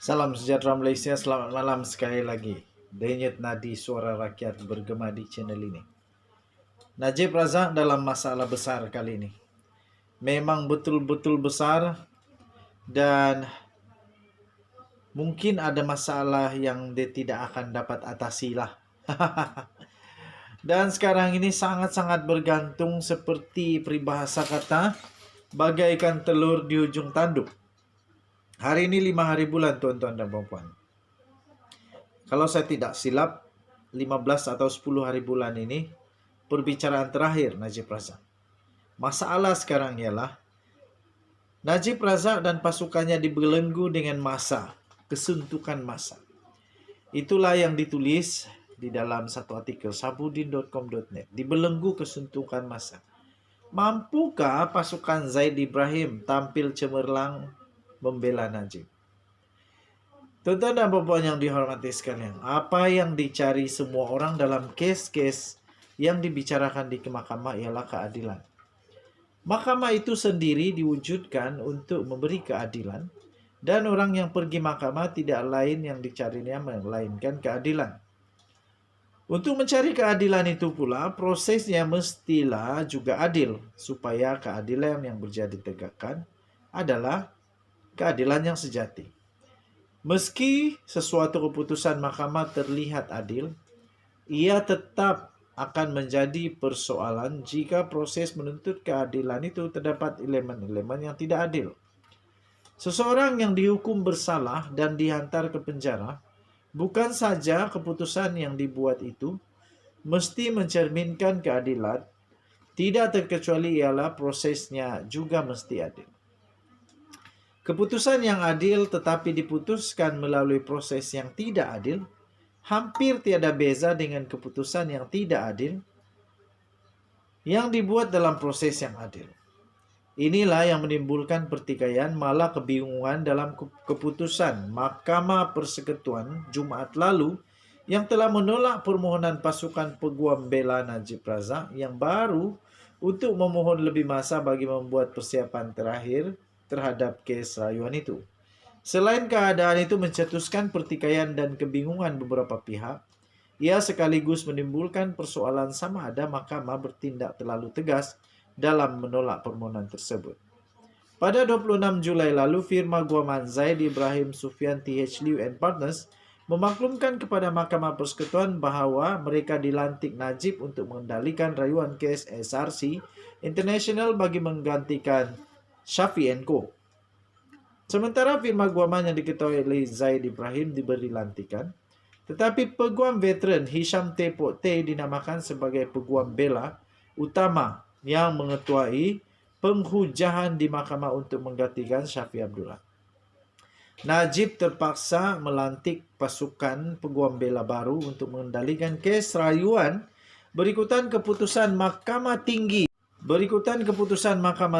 Salam sejahtera Malaysia, selamat malam sekali lagi. Denyut nadi suara rakyat bergema di channel ini. Najib Razak dalam masalah besar kali ini. Memang betul-betul besar dan mungkin ada masalah yang dia tidak akan dapat atasi lah. Dan sekarang ini sangat-sangat bergantung seperti peribahasa kata, bagaikan telur di ujung tanduk. Hari ini 5 hari bulan tuan-tuan dan puan-puan. Kalau saya tidak silap, 15 atau 10 hari bulan ini perbicaraan terakhir Najib Razak. Masalah sekarang ialah Najib Razak dan pasukannya dibelenggu dengan massa, kesuntukan massa. Itulah yang ditulis di dalam satu artikel sabudin.com.net. Dibelenggu kesuntukan massa. Mampukah pasukan Zaid Ibrahim tampil cemerlang membela Najib? Tuan-tuan dan puan yang dihormati sekalian, apa yang dicari semua orang dalam kes-kes yang dibicarakan di mahkamah ialah keadilan. Mahkamah itu sendiri diwujudkan untuk memberi keadilan, dan orang yang pergi mahkamah tidak lain yang dicarinya melainkan keadilan. Untuk mencari keadilan itu pula, prosesnya mestilah juga adil, supaya keadilan yang berjadi tegakkan adalah keadilan yang sejati. Meski sesuatu keputusan mahkamah terlihat adil, ia tetap akan menjadi persoalan jika proses menuntut keadilan itu terdapat elemen-elemen yang tidak adil. Seseorang yang dihukum bersalah dan dihantar ke penjara, bukan saja keputusan yang dibuat itu mesti mencerminkan keadilan, tidak terkecuali ialah prosesnya juga mesti adil. Keputusan yang adil tetapi diputuskan melalui proses yang tidak adil, hampir tiada beza dengan keputusan yang tidak adil yang dibuat dalam proses yang adil. Inilah yang menimbulkan pertikaian malah kebingungan dalam keputusan Mahkamah Persekutuan Jumaat lalu yang telah menolak permohonan pasukan peguam bela Najib Razak yang baru untuk memohon lebih masa bagi membuat persiapan terakhir terhadap kes rayuan itu. Selain keadaan itu mencetuskan pertikaian dan kebingungan beberapa pihak, ia sekaligus menimbulkan persoalan sama ada mahkamah bertindak terlalu tegas dalam menolak permohonan tersebut. Pada 26 Julai lalu, firma guaman Zaid Ibrahim Sufyan TH Liu and Partners memaklumkan kepada Mahkamah Persekutuan bahawa mereka dilantik Najib untuk mengendalikan rayuan kes SRC International bagi menggantikan Shafi & Co. Sementara firma guaman yang diketahui oleh Zaid Ibrahim diberi lantikan, tetapi peguam veteran Hisham T. Pote dinamakan sebagai peguam bela utama yang mengetuai penghujahan di mahkamah untuk menggantikan Shafi Abdullah. Najib terpaksa melantik pasukan peguam bela baru untuk mengendalikan kes rayuan berikutan keputusan Mahkamah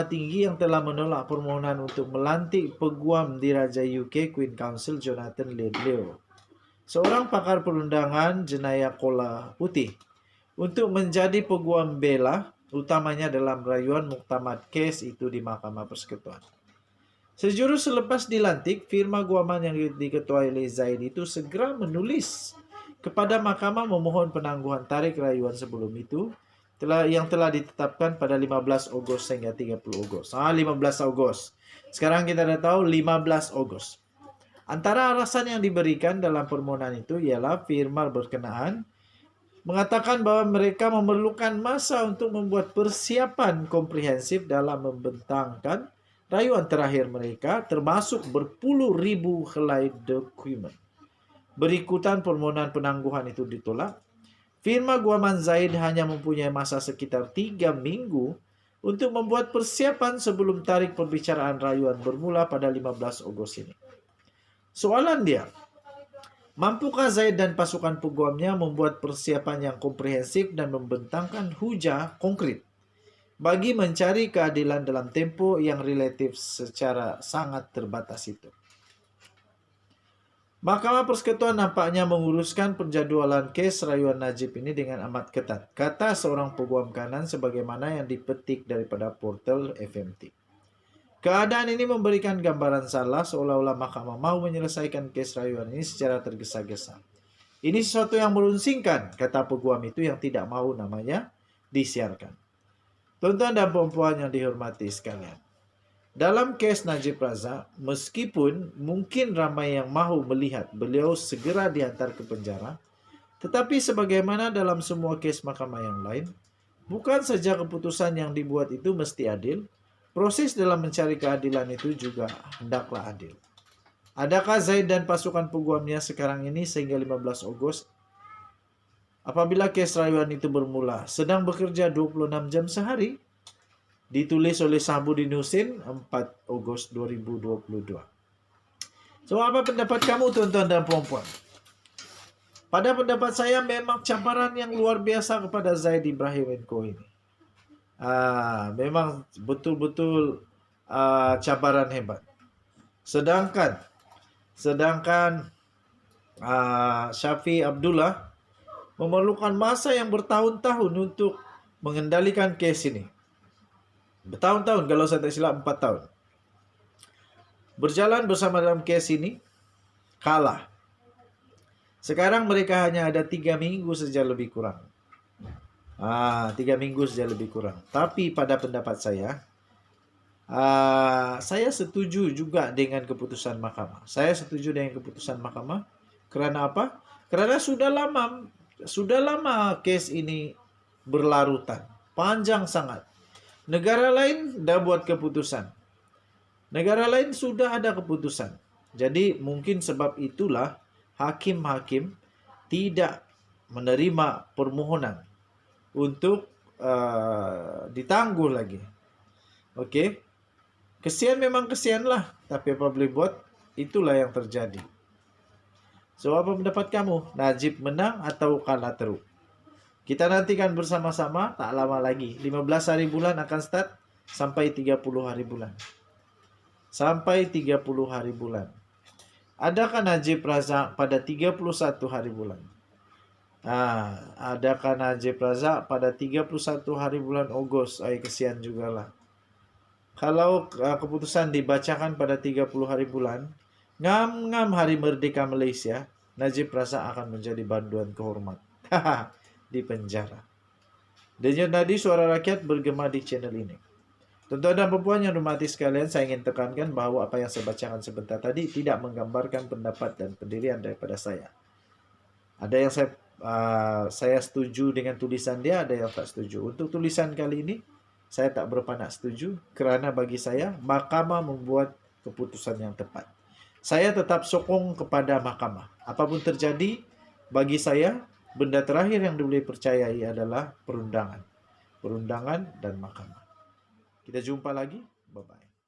Tinggi yang telah menolak permohonan untuk melantik peguam diraja UK Queen Counsel Jonathan Leo, seorang pakar perundangan jenayah kola putih, untuk menjadi peguam bela utamanya dalam rayuan muktamad kes itu di Mahkamah Persekutuan. Sejurus selepas dilantik, firma guaman yang diketuai oleh Zaid itu segera menulis kepada mahkamah memohon penangguhan tarik rayuan sebelum itu yang telah ditetapkan pada 15 Ogos hingga 30 Ogos. 15 Ogos. Sekarang kita dah tahu 15 Ogos. Antara alasan yang diberikan dalam permohonan itu ialah firma berkenaan mengatakan bahwa mereka memerlukan masa untuk membuat persiapan komprehensif dalam membentangkan rayuan terakhir mereka, termasuk berpuluh ribu helai dokumen. Berikutan permohonan penangguhan itu ditolak, firma guaman Zaid hanya mempunyai masa sekitar 3 minggu untuk membuat persiapan sebelum tarik perbicaraan rayuan bermula pada 15 Ogos ini. Soalan dia, mampukah Zaid dan pasukan peguamnya membuat persiapan yang komprehensif dan membentangkan hujah konkret bagi mencari keadilan dalam tempo yang relatif secara sangat terbatas itu? Mahkamah Persekutuan nampaknya menguruskan penjadwalan kes rayuan Najib ini dengan amat ketat, kata seorang peguam kanan sebagaimana yang dipetik daripada portal FMT. Keadaan ini memberikan gambaran salah seolah-olah mahkamah mau menyelesaikan case rayuan ini secara tergesa-gesa. Ini sesuatu yang merunsingkan, kata peguam itu yang tidak mau namanya disiarkan. Tuan-tuan dan puan yang dihormati sekalian. Dalam case Najib Razak, meskipun mungkin ramai yang mahu melihat beliau segera dihantar ke penjara, tetapi sebagaimana dalam semua case mahkamah yang lain, bukan saja keputusan yang dibuat itu mesti adil, proses dalam mencari keadilan itu juga hendaklah adil. Adakah Zaid dan pasukan peguamnya sekarang ini sehingga 15 Agustus apabila case rayuan itu bermula sedang bekerja 26 jam sehari? Ditulis oleh Sahbudin Husin 4 Agustus 2022. So, apa pendapat kamu tuan-tuan dan puan-puan? Pada pendapat saya memang cabaran yang luar biasa kepada Zaid Ibrahim Enco ini. Memang betul-betul cabaran hebat. Sedangkan Syafi Abdullah memerlukan masa yang bertahun-tahun untuk mengendalikan case ini. Bertahun-tahun, kalau saya tak silap 4 tahun. Berjalan bersama dalam case ini, kalah. Sekarang mereka hanya ada 3 minggu saja lebih kurang. 3 minggu saja lebih kurang. Tapi pada pendapat saya setuju juga dengan keputusan mahkamah. Saya setuju dengan keputusan mahkamah. Kerana apa? Kerana sudah lama case ini berlarutan. Panjang sangat. Negara lain dah buat keputusan. Negara lain sudah ada keputusan. Jadi mungkin sebab itulah hakim-hakim tidak menerima permohonan untuk ditangguh lagi. Okey. Kesian memang kesian lah. Tapi apa boleh buat, itulah yang terjadi. So, apa pendapat kamu? Najib menang atau kalah teruk? Kita nantikan bersama-sama, tak lama lagi. 15 hari bulan akan start sampai 30 hari bulan. Sampai 30 hari bulan. Adakah Najib Razak pada 31 hari bulan? Adakah Najib Razak pada 31 hari bulan Ogos? Kesian jugalah. Kalau keputusan dibacakan pada 30 hari bulan, ngam-ngam hari merdeka Malaysia, Najib Razak akan menjadi banduan kehormat. Di penjara. Denyut nadi suara rakyat bergema di channel ini. Tuan-tuan dan puan yang hormati sekalian, saya ingin tekankan bahawa apa yang saya bacakan sebentar tadi tidak menggambarkan pendapat dan pendirian daripada saya. Ada yang saya setuju dengan tulisan dia, ada yang tak setuju. Untuk tulisan kali ini, saya tak berapa nak setuju kerana bagi saya, mahkamah membuat keputusan yang tepat. Saya tetap sokong kepada mahkamah. Apapun terjadi, bagi saya, benda terakhir yang boleh percayai adalah perundangan. Perundangan dan mahkamah. Kita jumpa lagi. Bye-bye.